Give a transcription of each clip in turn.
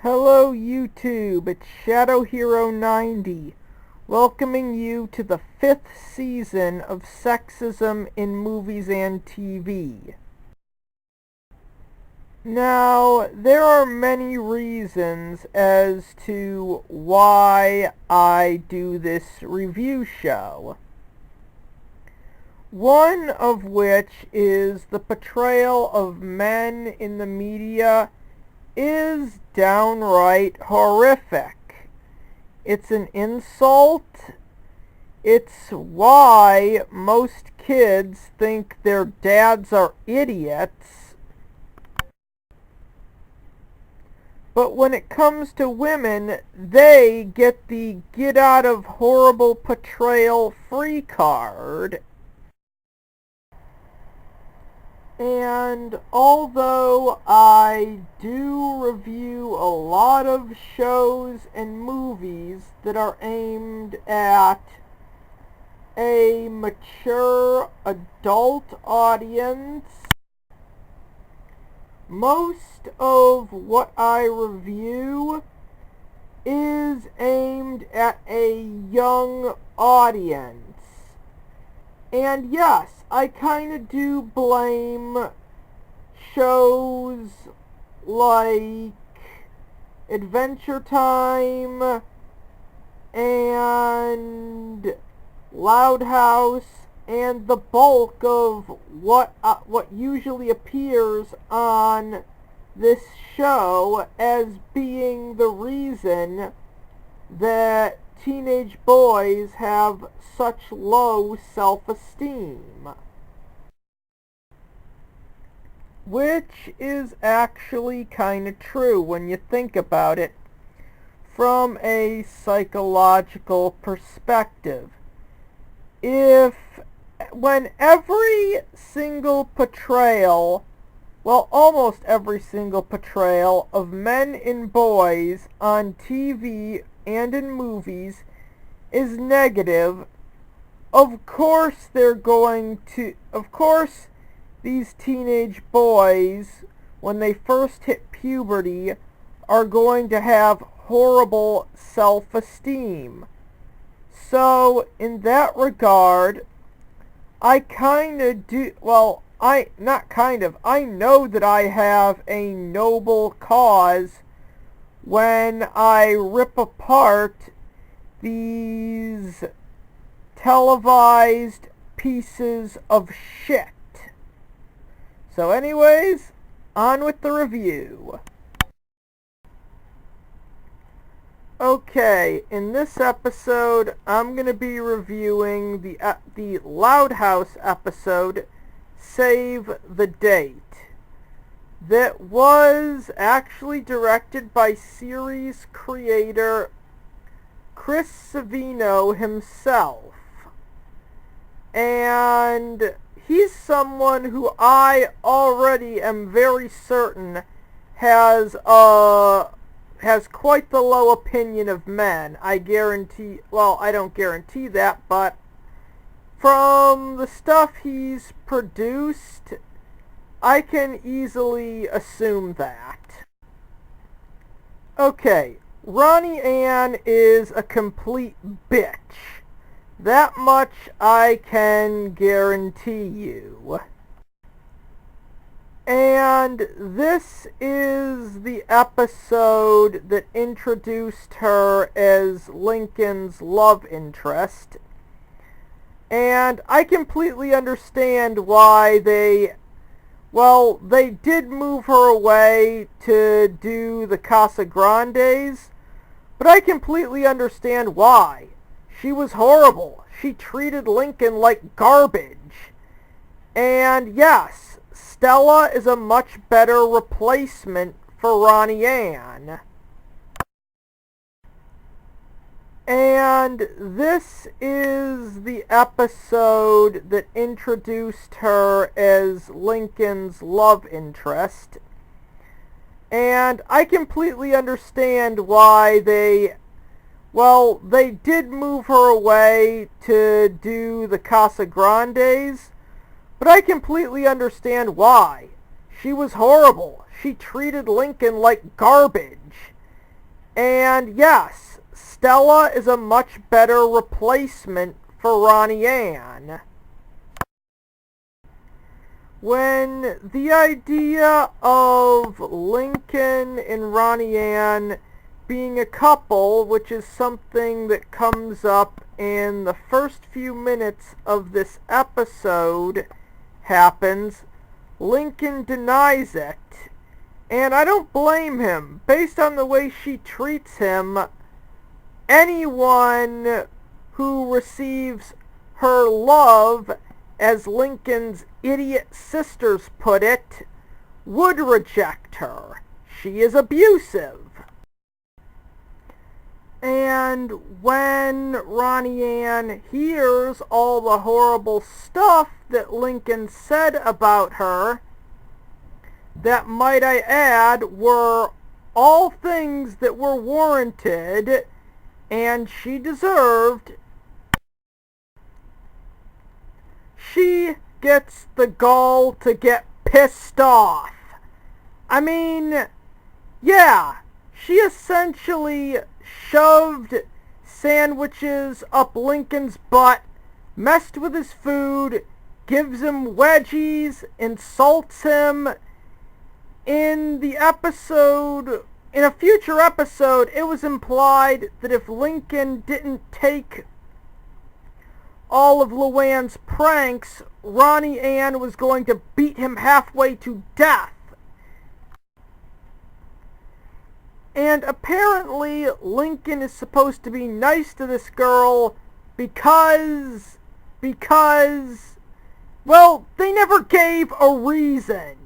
Hello YouTube, it's Shadow Hero 90, welcoming you to the 5th season of Sexism in Movies and TV. Now, there are many reasons as to why I do this review show. One of which is the portrayal of men in the media is downright horrific. It's an insult. It's why most kids think their dads are idiots. But when it comes to women, they get the get out of horrible portrayal free card. And although I do review a lot of shows and movies that are aimed at a mature adult audience, most of what I review is aimed at a young audience. And yes, I kind of do blame shows like Adventure Time and Loud House and the bulk of what usually appears on this show as being the reason that teenage boys have such low self-esteem. Which is actually kind of true when you think about it from a psychological perspective. When every single portrayal, well, almost every single portrayal of men and boys on TV and in movies is negative, of course these teenage boys, when they first hit puberty, are going to have horrible self-esteem. So, in that regard, I know that I have a noble cause when I rip apart these televised pieces of shit. So anyways, on with the review. Okay, in this episode, I'm going to be reviewing the Loud House episode, Save the Date, that was actually directed by series creator Chris Savino himself. And he's someone who I already am very certain has quite the low opinion of men. I don't guarantee that, but from the stuff he's produced, I can easily assume that. Okay, Ronnie Ann is a complete bitch. That much I can guarantee you. And this is the episode that introduced her as Lincoln's love interest. And I completely understand why they did move her away to do the Casa Grandes, but I completely understand why. She was horrible. She treated Lincoln like garbage. And yes, Stella is a much better replacement for Ronnie Ann. And this is the episode that introduced her as Lincoln's love interest. And I completely understand why they did move her away to do the Casa Grandes, but I completely understand why. She was horrible. She treated Lincoln like garbage. And yes, Stella is a much better replacement for Ronnie Ann. When the idea of Lincoln and Ronnie Ann being a couple, which is something that comes up in the first few minutes of this episode, happens, Lincoln denies it. And I don't blame him. Based on the way she treats him, anyone who receives her love, as Lincoln's idiot sisters put it, would reject her. She is abusive. And when Ronnie Ann hears all the horrible stuff that Lincoln said about her, that, might I add, were all things that were warranted and she deserved, she gets the gall to get pissed off. I mean, yeah, she essentially shoved sandwiches up Lincoln's butt, messed with his food, gives him wedgies, insults him. In a future episode, it was implied that if Lincoln didn't take all of Luann's pranks, Ronnie Ann was going to beat him halfway to death. And apparently Lincoln is supposed to be nice to this girl because, well, they never gave a reason.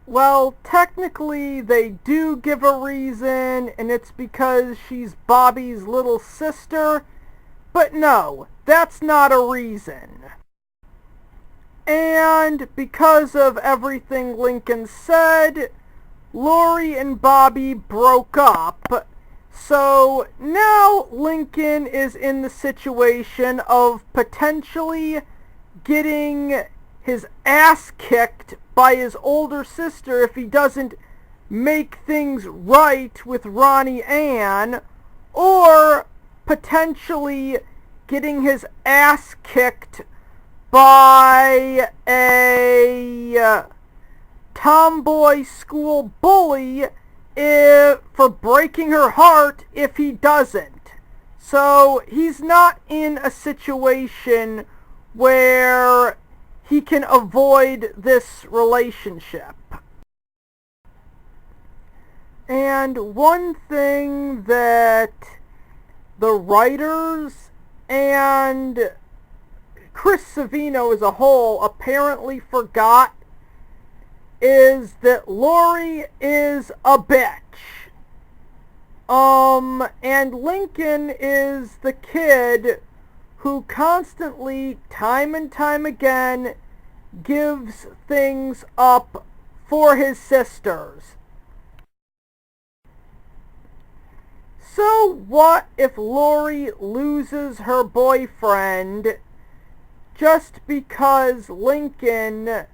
Well, technically they do give a reason, and it's because she's Bobby's little sister, but no, that's not a reason. And because of everything Lincoln said, Lori and Bobby broke up, so now Lincoln is in the situation of potentially getting his ass kicked by his older sister if he doesn't make things right with Ronnie Ann, or potentially getting his ass kicked by a tomboy school bully for breaking her heart if he doesn't. So he's not in a situation where he can avoid this relationship. And one thing that the writers and Chris Savino as a whole apparently forgot is that Lori is a bitch. And Lincoln is the kid who constantly, time and time again, gives things up for his sisters. So what if Lori loses her boyfriend just because Lincoln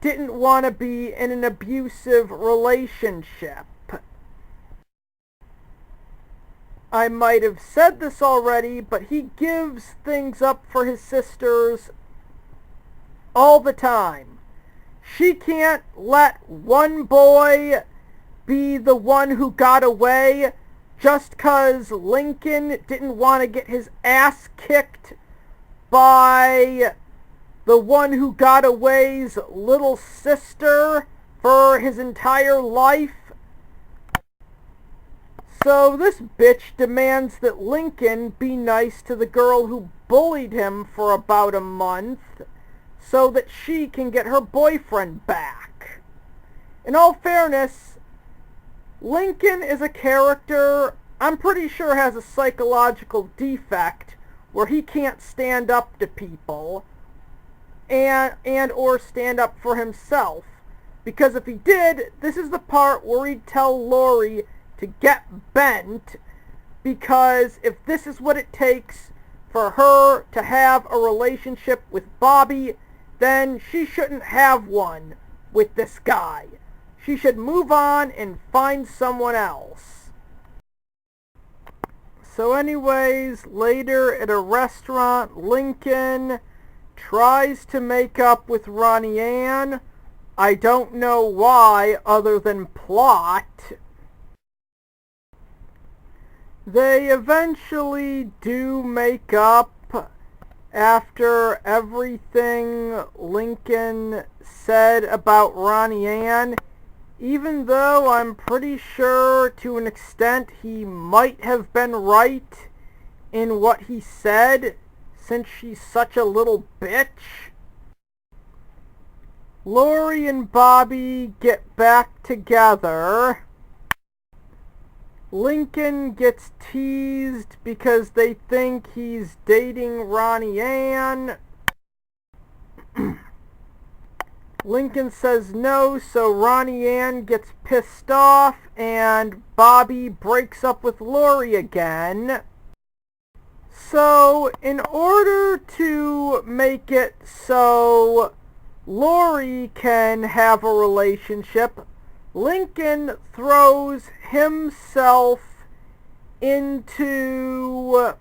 didn't want to be in an abusive relationship? I might have said this already, but he gives things up for his sisters all the time. She can't let one boy be the one who got away just 'cause Lincoln didn't want to get his ass kicked by the one who got away's little sister for his entire life. So this bitch demands that Lincoln be nice to the girl who bullied him for about a month so that she can get her boyfriend back. In all fairness, Lincoln is a character I'm pretty sure has a psychological defect where he can't stand up to people and or stand up for himself. Because if he did, this is the part where he'd tell Lori to get bent, because if this is what it takes for her to have a relationship with Bobby, then she shouldn't have one with this guy. she should move on and find someone else. So anyways, later at a restaurant, Lincoln tries to make up with Ronnie Ann. I don't know why other than plot. They eventually do make up after everything Lincoln said about Ronnie Ann, even though I'm pretty sure to an extent he might have been right in what he said, since she's such a little bitch. Lori and Bobby get back together. Lincoln gets teased because they think he's dating Ronnie Ann. Lincoln says no, so Ronnie Ann gets pissed off and Bobby breaks up with Lori again. So, in order to make it so Lori can have a relationship, Lincoln throws himself into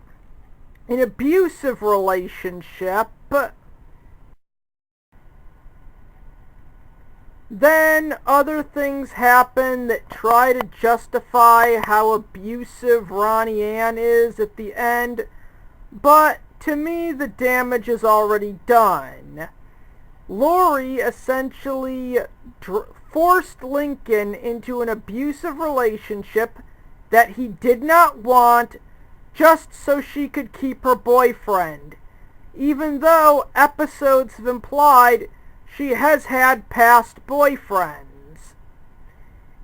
an abusive relationship. Then other things happen that try to justify how abusive Ronnie Ann is at the end, but to me the damage is already done. Lori essentially forced Lincoln into an abusive relationship that he did not want just so she could keep her boyfriend, even though episodes have implied she has had past boyfriends.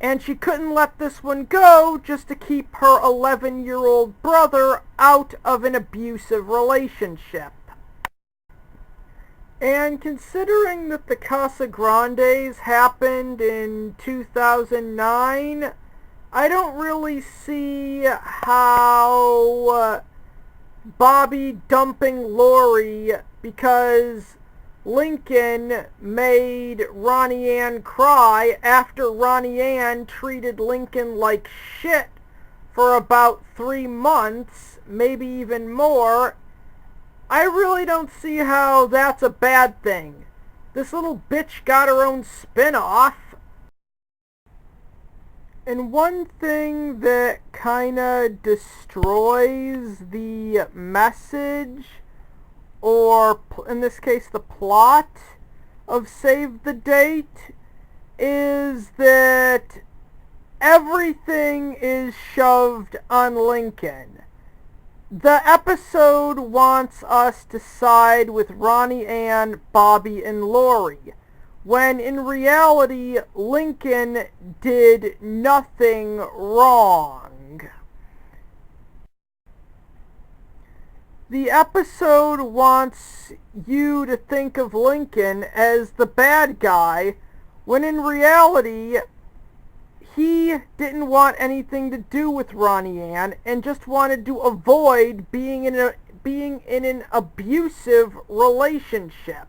And she couldn't let this one go just to keep her 11-year-old brother out of an abusive relationship. And considering that the Casa Grandes happened in 2009, I don't really see how Bobby dumping Lori because Lincoln made Ronnie Ann cry after Ronnie Ann treated Lincoln like shit for about 3 months, maybe even more. I really don't see how that's a bad thing. This little bitch got her own spin-off. And one thing that kinda destroys the message, or in this case the plot, of Save the Date, is that everything is shoved on Lincoln. The episode wants us to side with Ronnie Ann, Bobby, and Lori, when in reality Lincoln did nothing wrong. The episode wants you to think of Lincoln as the bad guy, when in reality he didn't want anything to do with Ronnie Ann and just wanted to avoid being in an abusive relationship.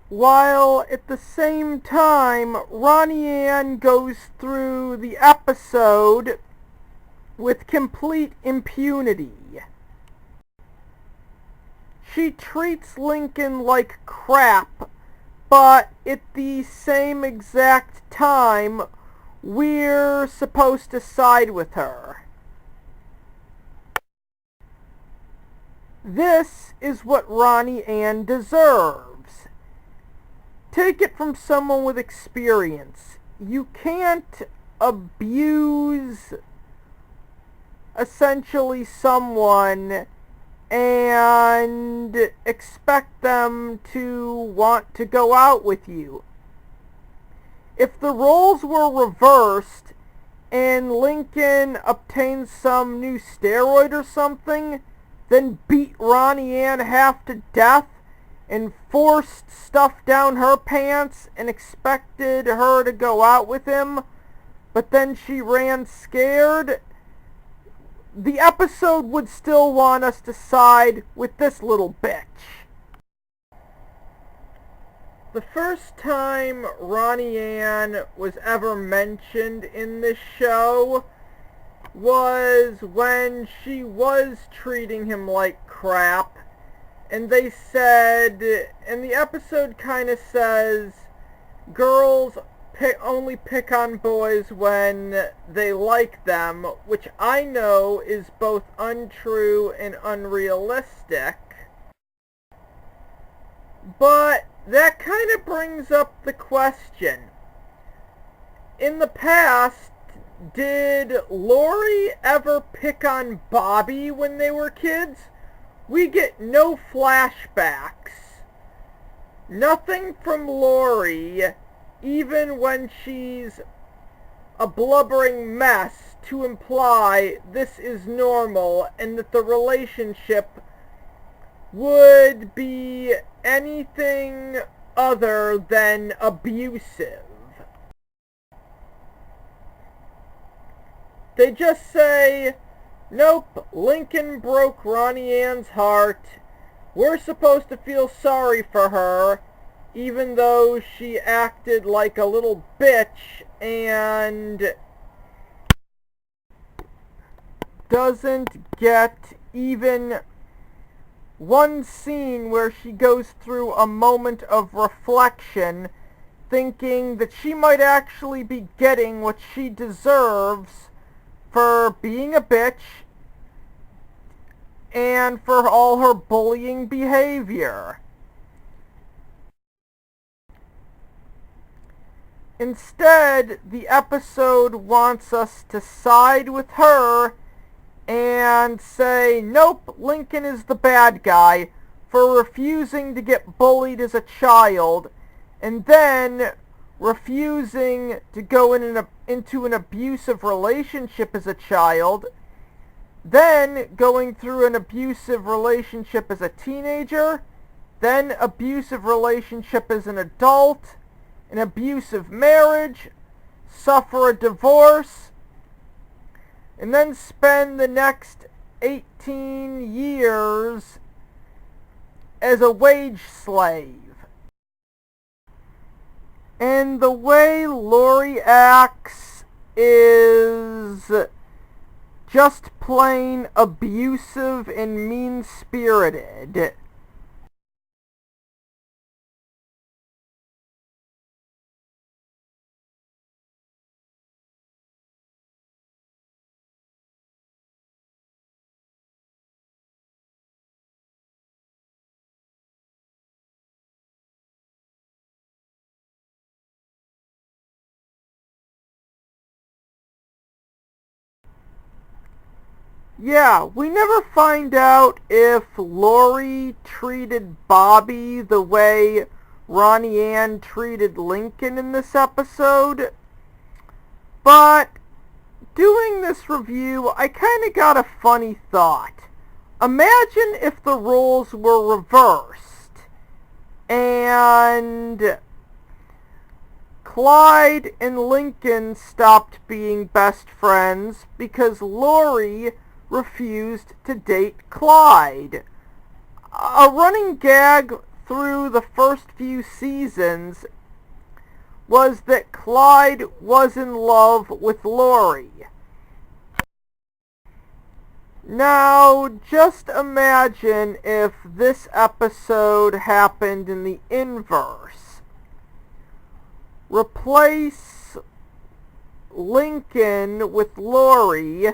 While at the same time, Ronnie Ann goes through the episode with complete impunity. She treats Lincoln like crap, but at the same exact time, we're supposed to side with her. This is what Ronnie Ann deserves. Take it from someone with experience. You can't abuse essentially someone and expect them to want to go out with you. If the roles were reversed and Lincoln obtained some new steroid or something, then beat Ronnie Ann half to death and forced stuff down her pants and expected her to go out with him, but then she ran scared, the episode would still want us to side with this little bitch. The first time Ronnie Ann was ever mentioned in this show was when she was treating him like crap, and they said, and the episode kind of says, girls only pick on boys when they like them, which I know is both untrue and unrealistic. But that kind of brings up the question. In the past, did Lori ever pick on Bobby when they were kids? We get no flashbacks. Nothing from Lori, even when she's a blubbering mess, to imply this is normal and that the relationship would be anything other than abusive. They just say, nope, Lincoln broke Ronnie Ann's heart. We're supposed to feel sorry for her, even though she acted like a little bitch and doesn't get even one scene where she goes through a moment of reflection, thinking that she might actually be getting what she deserves for being a bitch and for all her bullying behavior. Instead, the episode wants us to side with her and say, nope, Lincoln is the bad guy for refusing to get bullied as a child, and then refusing to go into an abusive relationship as a child, then going through an abusive relationship as a teenager, then abusive relationship as an adult, an abusive marriage, suffer a divorce, and then spend the next 18 years as a wage slave. And the way Lori acts is just plain abusive and mean-spirited. Yeah, we never find out if Lori treated Bobby the way Ronnie Ann treated Lincoln in this episode, but doing this review, I kind of got a funny thought. Imagine if the roles were reversed, and Clyde and Lincoln stopped being best friends because Lori refused to date Clyde. A running gag through the first few seasons was that Clyde was in love with Lori. Now, just imagine if this episode happened in the inverse. Replace Lincoln with Lori,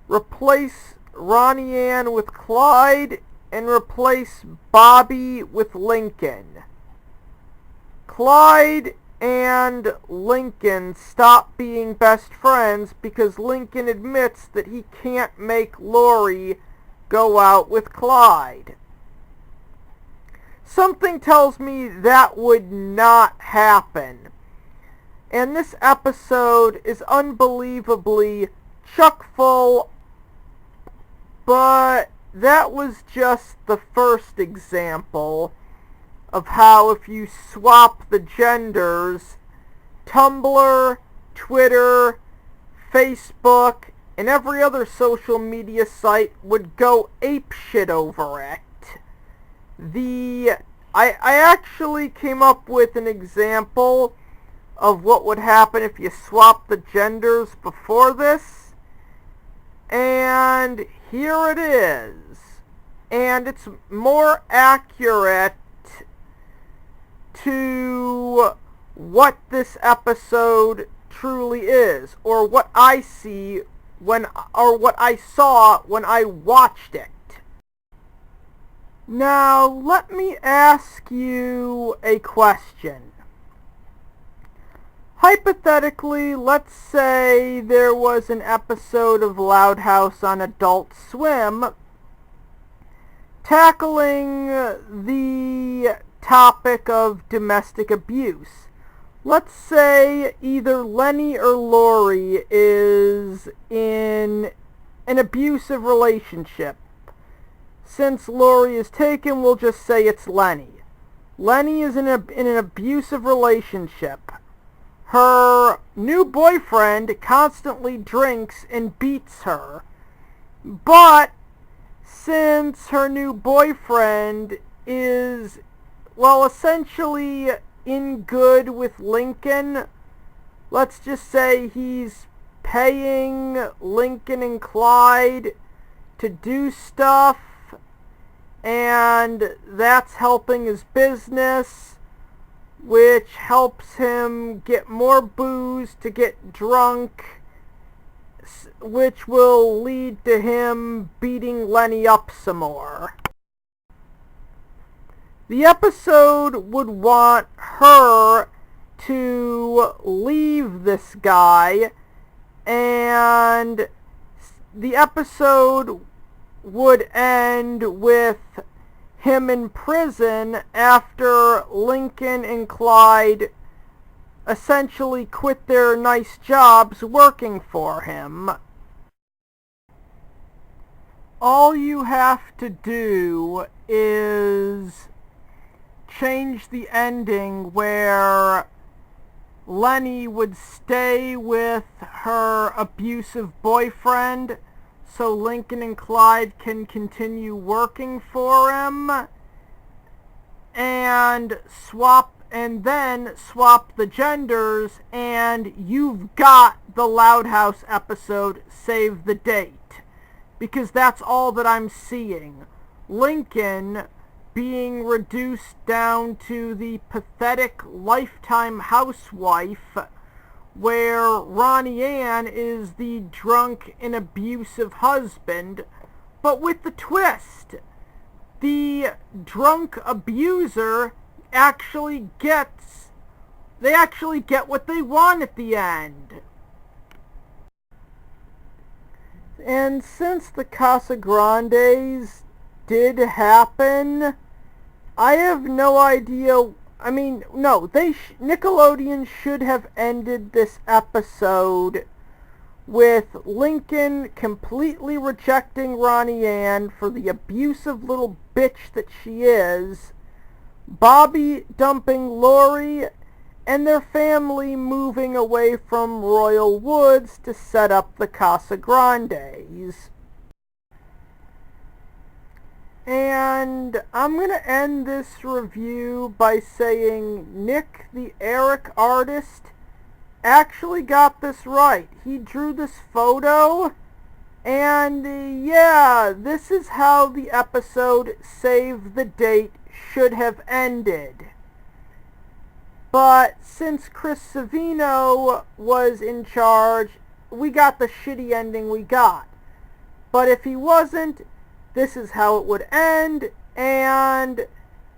replace Ronnie Ann with Clyde, and replace Bobby with Lincoln. Clyde and Lincoln stop being best friends because Lincoln admits that he can't make Lori go out with Clyde. Something tells me that would not happen. And this episode is unbelievably chock full, but that was just the first example of how if you swap the genders, Tumblr, Twitter, Facebook, and every other social media site would go apeshit over it. The I actually came up with an example of what would happen if you swap the genders before this. And here it is. And it's more accurate to what this episode truly is, or what I see or what I saw when I watched it. Now, let me ask you a question. Hypothetically, let's say there was an episode of Loud House on Adult Swim tackling the topic of domestic abuse. Let's say either Lenny or Lori is in an abusive relationship. Since Lori is taken, we'll just say it's Lenny. Lenny is in an abusive relationship. Her new boyfriend constantly drinks and beats her. But since her new boyfriend is, well, essentially in good with Lincoln, let's just say he's paying Lincoln and Clyde to do stuff, and that's helping his business, which helps him get more booze to get drunk, which will lead to him beating Lenny up some more. The episode would want her to leave this guy, and the episode would end with him in prison after Lincoln and Clyde essentially quit their nice jobs working for him. All you have to do is change the ending where Lenny would stay with her abusive boyfriend so Lincoln and Clyde can continue working for him, and then swap the genders, and you've got the Loud House episode Save the Date. Because that's all that I'm seeing. Lincoln being reduced down to the pathetic Lifetime housewife, where Ronnie Ann is the drunk and abusive husband, but with the twist. The drunk abuser they actually get what they want at the end. And since the Casa Grandes did happen, I have no idea. I mean, no, Nickelodeon should have ended this episode with Lincoln completely rejecting Ronnie Ann for the abusive little bitch that she is, Bobby dumping Lori, and their family moving away from Royal Woods to set up the Casa Grandes. And I'm going to end this review by saying Nick, the Eric artist, actually got this right. He drew this photo, and yeah, this is how the episode Save the Date should have ended. But since Chris Savino was in charge, we got the shitty ending we got. But if he wasn't, this is how it would end, and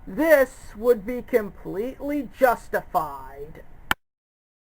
this would be completely justified.